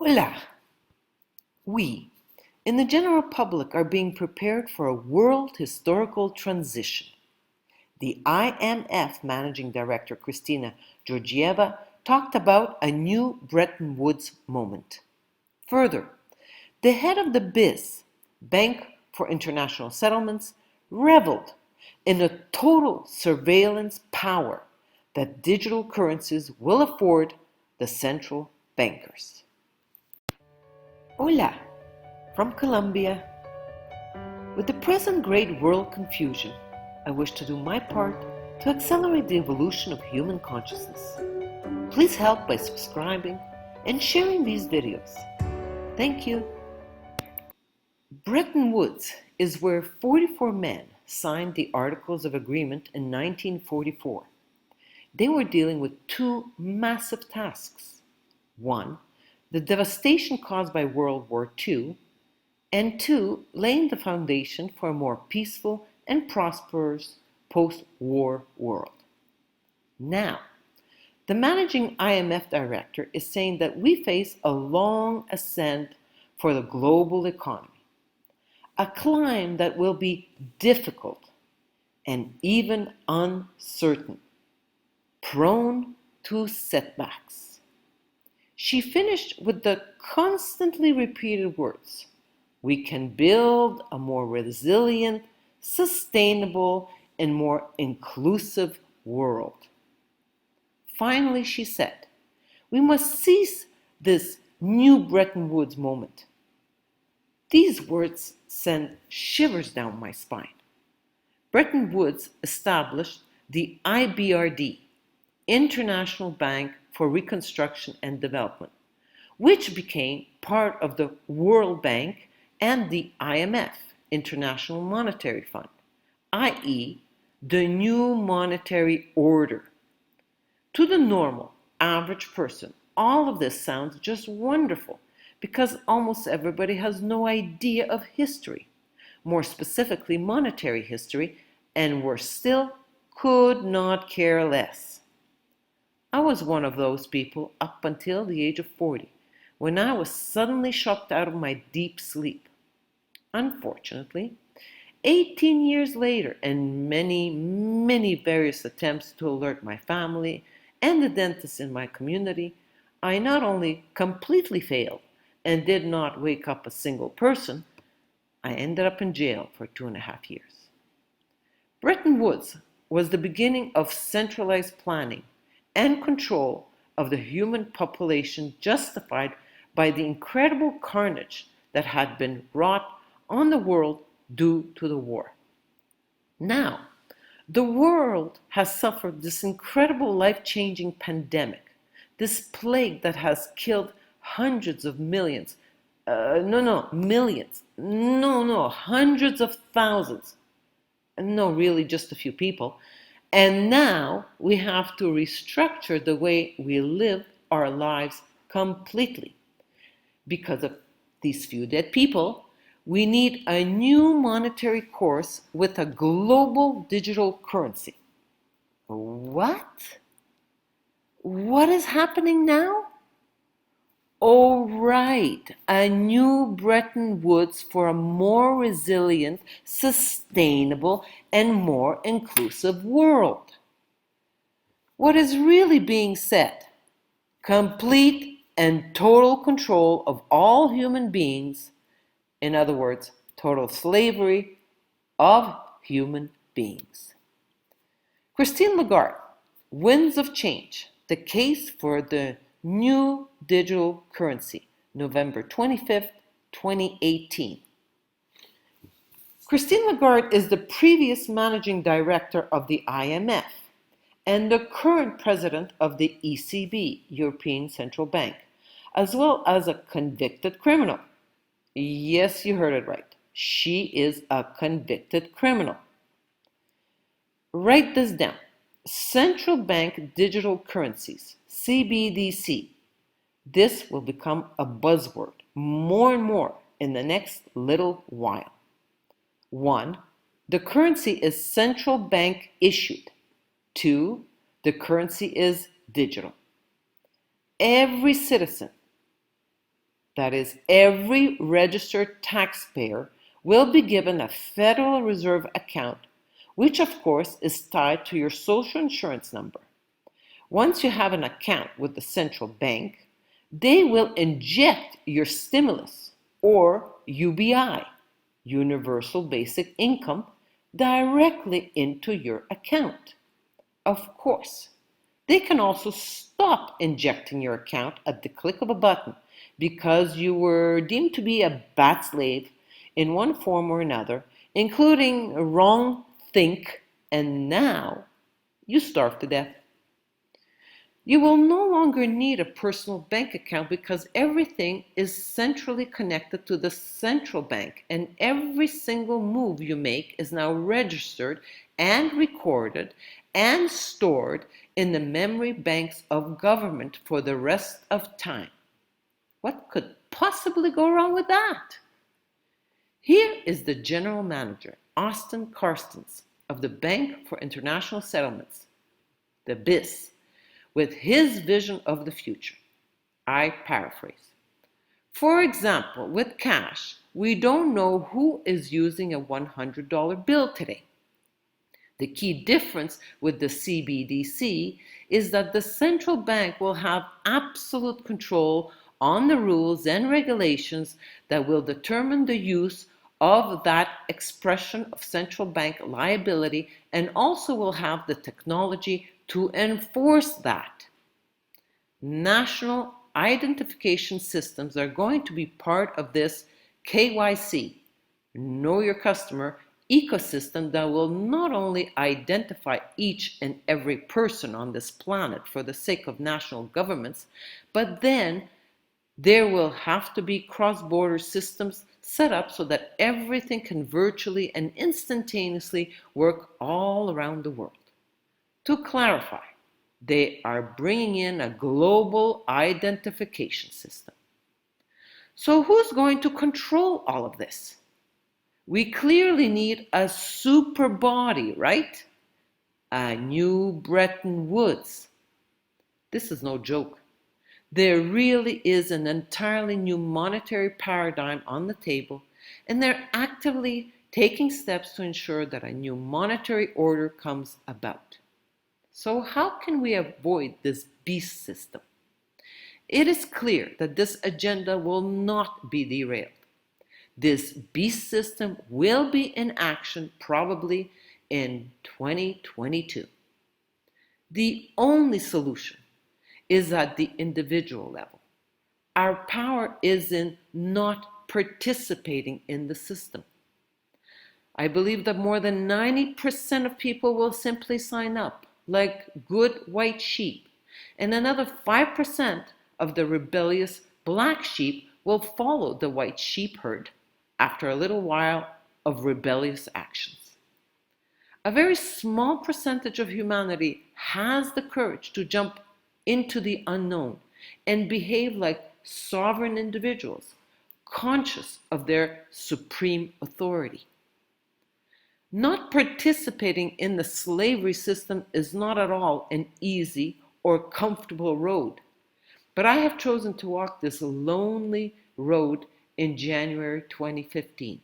Hola! We, in the general public, are being prepared for a world historical transition. The IMF Managing Director Kristina Georgieva talked about a new Bretton Woods moment. Further, the head of the BIS, Bank for International Settlements, reveled in the total surveillance power that digital currencies will afford the central bankers. Hola, from Colombia. With the present great world confusion, I wish to do my part to accelerate the evolution of human consciousness. Please help by subscribing and sharing these videos. Thank you. Bretton Woods is where 44 men signed the Articles of Agreement in 1944. They were dealing with two massive tasks. One, the devastation caused by World War II, and two, laying the foundation for a more peaceful and prosperous post-war world. Now, the managing IMF director is saying that we face a long ascent for the global economy, a climb that will be difficult and even uncertain, prone to setbacks. She finished with the constantly repeated words, "We can build a more resilient, sustainable, and more inclusive world." Finally, she said, "We must seize this new Bretton Woods moment." These words sent shivers down my spine. Bretton Woods established the IBRD, International Bank for Reconstruction and Development, which became part of the World Bank and the IMF, International Monetary Fund, i.e., the new monetary order. To the normal, average person, all of this sounds just wonderful because almost everybody has no idea of history, more specifically monetary history, and worse still, could not care less. I was one of those people up until the age of 40, when I was suddenly shocked out of my deep sleep. Unfortunately, 18 years later, and many various attempts to alert my family and the dentists in my community, I not only completely failed and did not wake up a single person, I ended up in jail for 2.5 years. Bretton Woods was the beginning of centralized planning and control of the human population, justified by the incredible carnage that had been wrought on the world due to the war. Now, the world has suffered this incredible life-changing pandemic, this plague that has killed hundreds of millions, hundreds of thousands, no, really just a few people. And now we have to restructure the way we live our lives completely. Because of these few dead people, we need a new monetary course with a global digital currency. What? What is happening now? Oh, right, a new Bretton Woods for a more resilient, sustainable, and more inclusive world. What is really being said? Complete and total control of all human beings, in other words, total slavery of human beings. Christine Lagarde, Winds of Change, the case for the new digital currency, November 25th, 2018. Christine Lagarde is the previous managing director of the IMF and the current president of the ECB, European Central Bank, as well as a convicted criminal. Yes, you heard it right. She is a convicted criminal. Write this down. Central bank digital currencies, CBDC. This will become a buzzword more and more in the next little while. 1. The currency is central bank issued. 2. The currency is digital. Every citizen, That is, every registered taxpayer will be given a Federal Reserve account, which of course is tied to your social insurance number. Once you have an account with the central bank, they will inject your stimulus, or UBI, Universal Basic Income, directly into your account. Of course, they can also stop injecting your account at the click of a button because you were deemed to be a bad slave in one form or another, including a wrong think, and now you starve to death. You will no longer need a personal bank account because everything is centrally connected to the central bank, and every single move you make is now registered and recorded and stored in the memory banks of government for the rest of time. What could possibly go wrong with that? Here is the general manager, Austin Carstens, of the Bank for International Settlements, the BIS, with his vision of the future. I paraphrase. For example, with cash, we don't know who is using a $100 bill today. The key difference with the CBDC is that the central bank will have absolute control on the rules and regulations that will determine the use of that expression of central bank liability, and also will have the technology to enforce that. National identification systems are going to be part of this KYC, Know Your Customer, ecosystem that will not only identify each and every person on this planet for the sake of national governments, but then there will have to be cross-border systems set up so that everything can virtually and instantaneously work all around the world. To clarify, they are bringing in a global identification system. So who's going to control all of this? We clearly need a super body, right? A new Bretton Woods. This is no joke. There really is an entirely new monetary paradigm on the table, and they're actively taking steps to ensure that a new monetary order comes about. So how can we avoid this beast system? It is clear that this agenda will not be derailed. This beast system will be in action probably in 2022. The only solution is at the individual level. Our power is in not participating in the system. I believe that more than 90% of people will simply sign up, like good white sheep, and another 5% of the rebellious black sheep will follow the white sheep herd after a little while of rebellious actions. A very small percentage of humanity has the courage to jump into the unknown and behave like sovereign individuals, conscious of their supreme authority. Not participating in the slavery system is not at all an easy or comfortable road, but I have chosen to walk this lonely road in January 2015.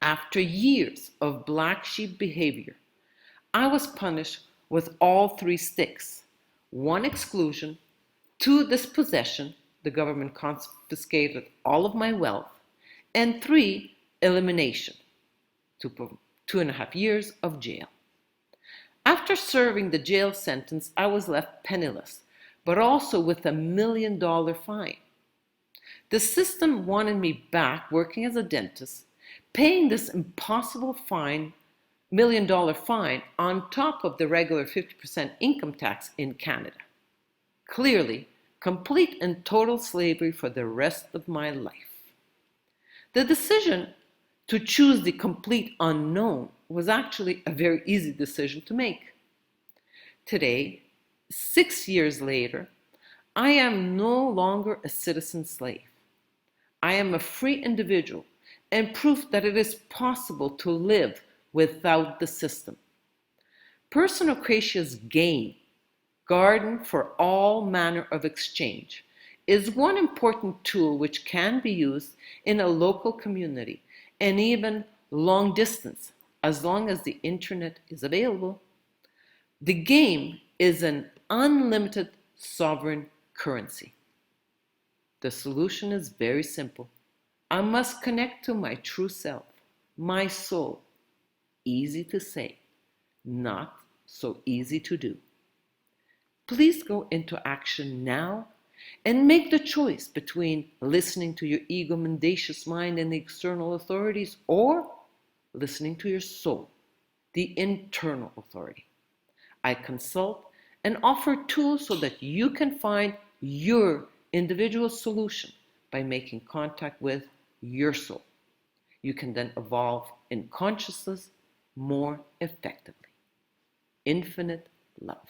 After years of black sheep behavior, I was punished with all 3 sticks: 1, exclusion; 2, dispossession, the government confiscated all of my wealth; and 3, elimination, 2.5 years of jail. After serving the jail sentence, I was left penniless, but also with a $1 million fine. The system wanted me back working as a dentist, paying this impossible $1 million fine on top of the regular 50% income tax in Canada. Clearly, complete and total slavery for the rest of my life. The decision to choose the complete unknown was actually a very easy decision to make. Today, 6 years later, I am no longer a citizen slave. I am a free individual and proof that it is possible to live without the system. Personocratia's game, garden for all manner of exchange, is one important tool which can be used in a local community and even long distance, as long as the internet is available. The game is an unlimited sovereign currency. The solution is very simple. I must connect to my true self, my soul. Easy to say, not so easy to do. Please go into action now and make the choice between listening to your ego mendacious mind and the external authorities or listening to your soul, the internal authority. I consult and offer tools so that you can find your individual solution by making contact with your soul. You can then evolve in consciousness more effectively. Infinite love.